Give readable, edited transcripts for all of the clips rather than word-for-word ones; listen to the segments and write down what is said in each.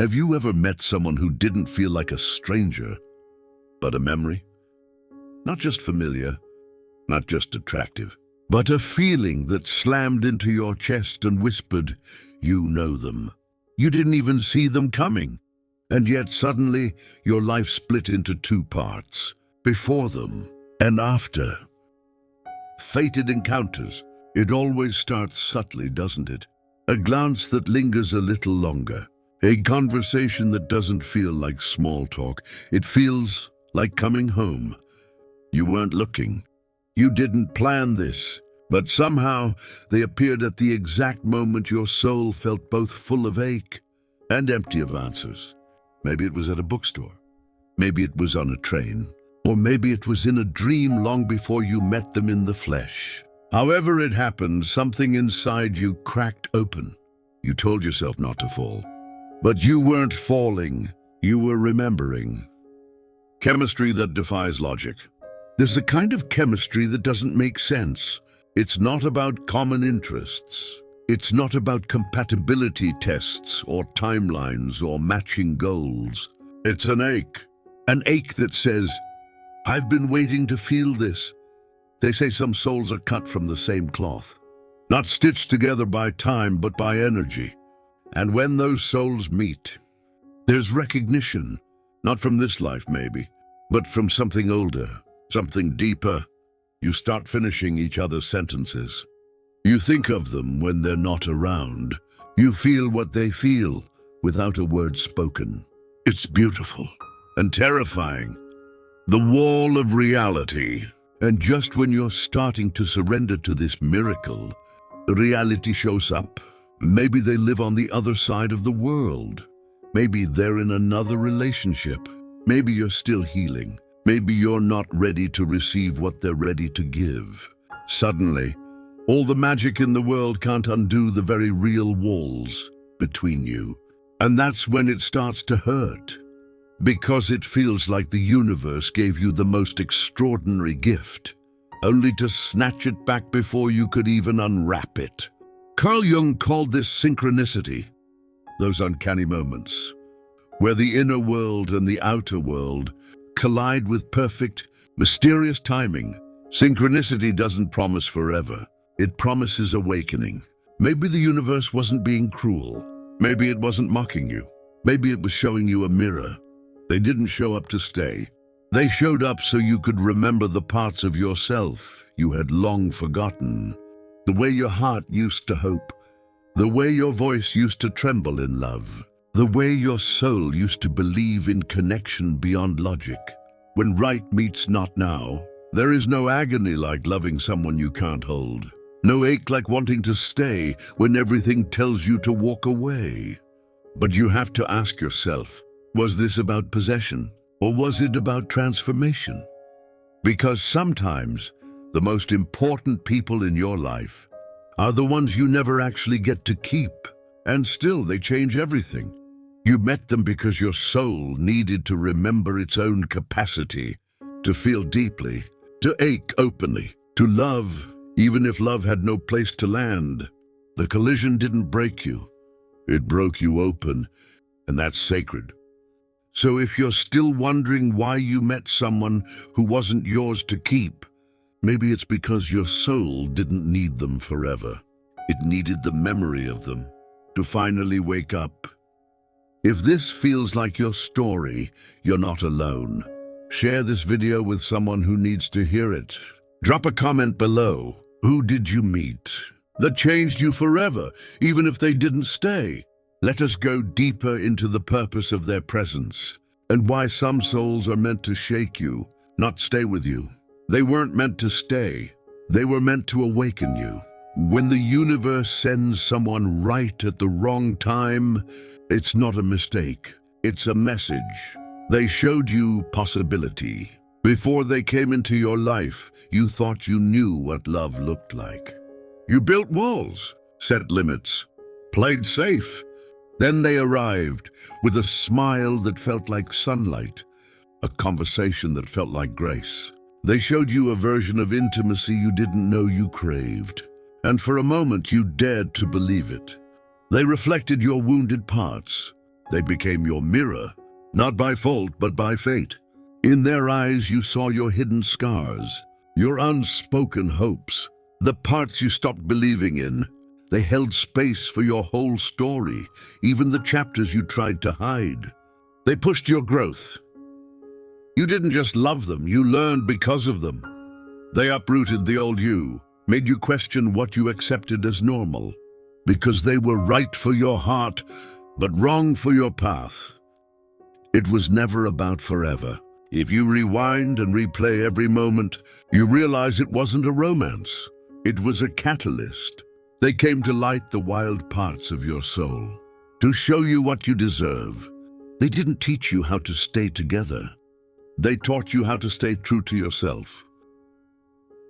Have you ever met someone who didn't feel like a stranger, but a memory? Not just familiar, not just attractive, but a feeling that slammed into your chest and whispered, you know them. You didn't even see them coming. And yet suddenly your life split into two parts, before them and after. Fated encounters. It always starts subtly, doesn't it? A glance that lingers a little longer. A conversation that doesn't feel like small talk. It feels like coming home. You weren't looking. You didn't plan this. But somehow they appeared at the exact moment your soul felt both full of ache and empty of answers. Maybe it was at a bookstore. Maybe it was on a train. Or maybe it was in a dream long before you met them in the flesh. However it happened, something inside you cracked open. You told yourself not to fall. But you weren't falling. You were remembering. Chemistry that defies logic. There's a kind of chemistry that doesn't make sense. It's not about common interests. It's not about compatibility tests or timelines or matching goals. It's an ache that says, I've been waiting to feel this. They say some souls are cut from the same cloth, not stitched together by time, but by energy. And when those souls meet, there's recognition, not from this life maybe, but from something older, something deeper. You start finishing each other's sentences. You think of them when they're not around. You feel what they feel without a word spoken. It's beautiful and terrifying. The wall of reality. And just when you're starting to surrender to this miracle, the reality shows up. Maybe they live on the other side of the world. Maybe they're in another relationship. Maybe you're still healing. Maybe you're not ready to receive what they're ready to give. Suddenly, all the magic in the world can't undo the very real walls between you. And that's when it starts to hurt. Because it feels like the universe gave you the most extraordinary gift, only to snatch it back before you could even unwrap it. Carl Jung called this synchronicity, those uncanny moments, where the inner world and the outer world collide with perfect, mysterious timing. Synchronicity doesn't promise forever. It promises awakening. Maybe the universe wasn't being cruel. Maybe it wasn't mocking you. Maybe it was showing you a mirror. They didn't show up to stay. They showed up so you could remember the parts of yourself you had long forgotten. The way your heart used to hope. The way your voice used to tremble in love. The way your soul used to believe in connection beyond logic. When right meets not now, there is no agony like loving someone you can't hold. No ache like wanting to stay when everything tells you to walk away. But you have to ask yourself, was this about possession, or was it about transformation? Because sometimes the most important people in your life are the ones you never actually get to keep, and still they change everything. You met them because your soul needed to remember its own capacity, to feel deeply, to ache openly, to love, even if love had no place to land. The collision didn't break you. It broke you open, and that's sacred. So if you're still wondering why you met someone who wasn't yours to keep, maybe it's because your soul didn't need them forever. It needed the memory of them to finally wake up. If this feels like your story, you're not alone. Share this video with someone who needs to hear it. Drop a comment below. Who did you meet that changed you forever, even if they didn't stay? Let us go deeper into the purpose of their presence and why some souls are meant to shake you, not stay with you. They weren't meant to stay. They were meant to awaken you. When the universe sends someone right at the wrong time, it's not a mistake. It's a message. They showed you possibility. Before they came into your life, you thought you knew what love looked like. You built walls, set limits, played safe. Then they arrived with a smile that felt like sunlight, a conversation that felt like grace. They showed you a version of intimacy you didn't know you craved, and for a moment you dared to believe it. They reflected your wounded parts, They became your mirror, not by fault, but by fate. In their eyes, you saw your hidden scars, your unspoken hopes, the parts you stopped believing in. They held space for your whole story, even the chapters you tried to hide. They pushed your growth. You didn't just love them, you learned because of them. They uprooted the old you, made you question what you accepted as normal, because they were right for your heart, but wrong for your path. It was never about forever. If you rewind and replay every moment, you realize it wasn't a romance. It was a catalyst. They came to light the wild parts of your soul, to show you what you deserve. They didn't teach you how to stay together. They taught you how to stay true to yourself.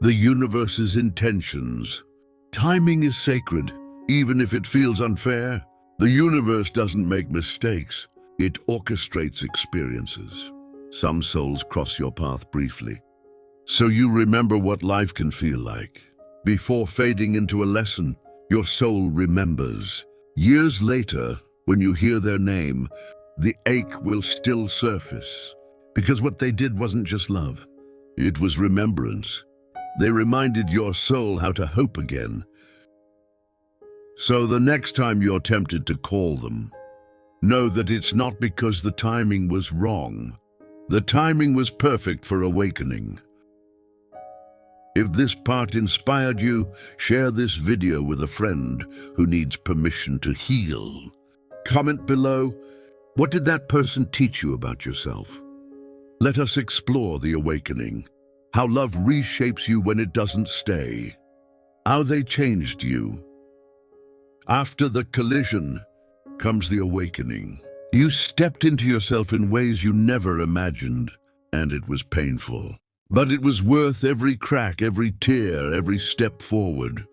The universe's intentions. Timing is sacred, even if it feels unfair. The universe doesn't make mistakes. It orchestrates experiences. Some souls cross your path briefly, so you remember what life can feel like. Before fading into a lesson, your soul remembers. Years later, when you hear their name, the ache will still surface. Because what they did wasn't just love. It was remembrance. They reminded your soul how to hope again. So the next time you're tempted to call them, know that it's not because the timing was wrong. The timing was perfect for awakening. If this part inspired you, share this video with a friend who needs permission to heal. Comment below, what did that person teach you about yourself? Let us explore the awakening, how love reshapes you when it doesn't stay, how they changed you. After the collision comes the awakening. You stepped into yourself in ways you never imagined, and it was painful. But it was worth every crack, every tear, every step forward.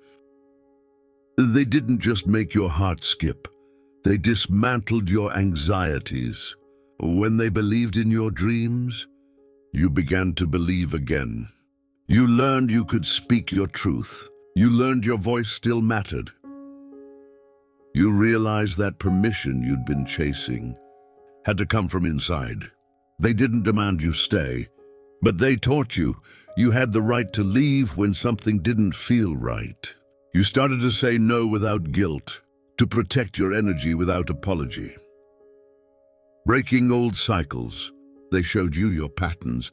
They didn't just make your heart skip. They dismantled your anxieties. When they believed in your dreams, you began to believe again. You learned you could speak your truth. You learned your voice still mattered. You realized that permission you'd been chasing had to come from inside. They didn't demand you stay, but they taught you you had the right to leave when something didn't feel right. You started to say no without guilt, to protect your energy without apology. Breaking old cycles, they showed you your patterns,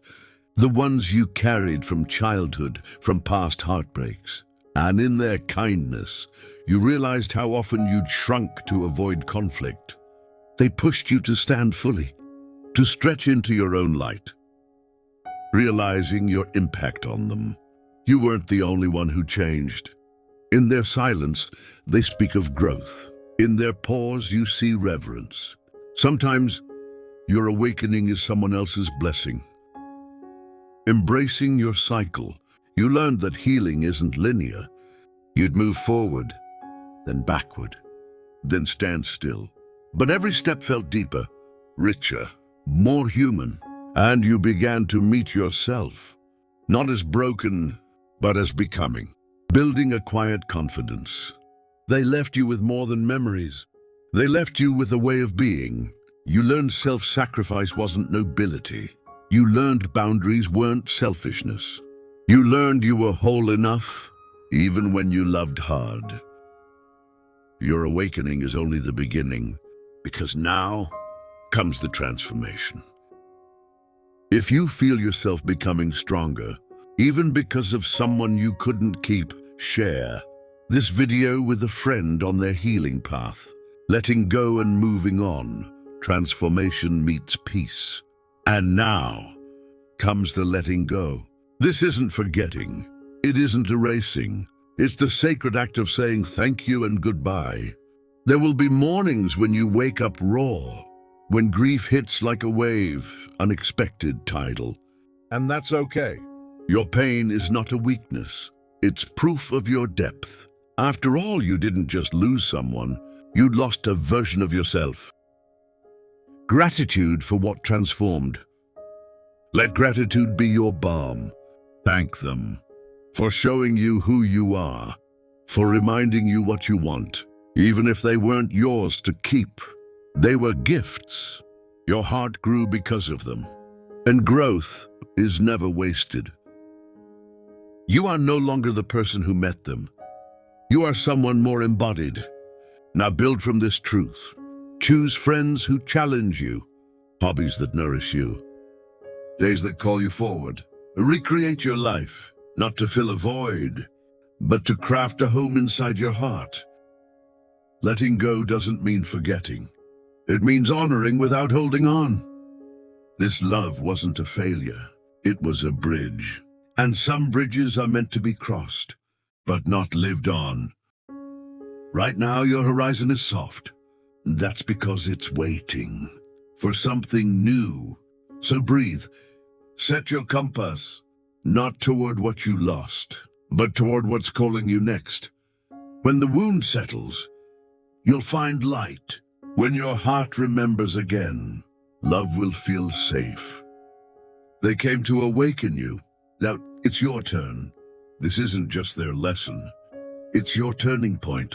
the ones you carried from childhood, from past heartbreaks. And in their kindness, you realized how often you'd shrunk to avoid conflict. They pushed you to stand fully, to stretch into your own light. Realizing your impact on them, you weren't the only one who changed. In their silence, they speak of growth. In their pause, you see reverence. Sometimes, your awakening is someone else's blessing. Embracing your cycle, you learned that healing isn't linear. You'd move forward, then backward, then stand still. But every step felt deeper, richer, more human, and you began to meet yourself, not as broken, but as becoming, building a quiet confidence. They left you with more than memories. They left you with a way of being. You learned self-sacrifice wasn't nobility. You learned boundaries weren't selfishness. You learned you were whole enough, even when you loved hard. Your awakening is only the beginning, because now comes the transformation. If you feel yourself becoming stronger, even because of someone you couldn't keep, share this video with a friend on their healing path. Letting go and moving on, transformation meets peace. And now comes the letting go. This isn't forgetting. It isn't erasing. It's the sacred act of saying thank you and goodbye. There will be mornings when you wake up raw, when grief hits like a wave, unexpected, tidal. And that's okay. Your pain is not a weakness. It's proof of your depth. After all, you didn't just lose someone, you lost a version of yourself. Gratitude for what transformed. Let gratitude be your balm. Thank them for showing you who you are, for reminding you what you want, even if they weren't yours to keep. They were gifts. Your heart grew because of them. And growth is never wasted. You are no longer the person who met them. You are someone more embodied. Now build from this truth. Choose friends who challenge you, hobbies that nourish you, days that call you forward. Recreate your life, not to fill a void, but to craft a home inside your heart. Letting go doesn't mean forgetting. It means honoring without holding on. This love wasn't a failure. It was a bridge. And some bridges are meant to be crossed, but not lived on. Right now, your horizon is soft. That's because it's waiting for something new. So breathe. Set your compass, not toward what you lost, but toward what's calling you next. When the wound settles, you'll find light. When your heart remembers again, love will feel safe. They came to awaken you. Now, it's your turn. This isn't just their lesson. It's your turning point.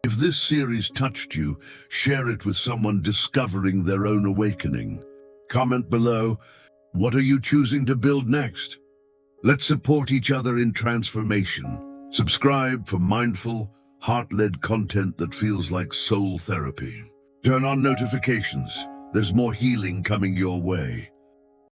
If this series touched you, share it with someone discovering their own awakening. Comment below, what are you choosing to build next? Let's support each other in transformation. Subscribe for mindful, heart-led content that feels like soul therapy. Turn on notifications. There's more healing coming your way.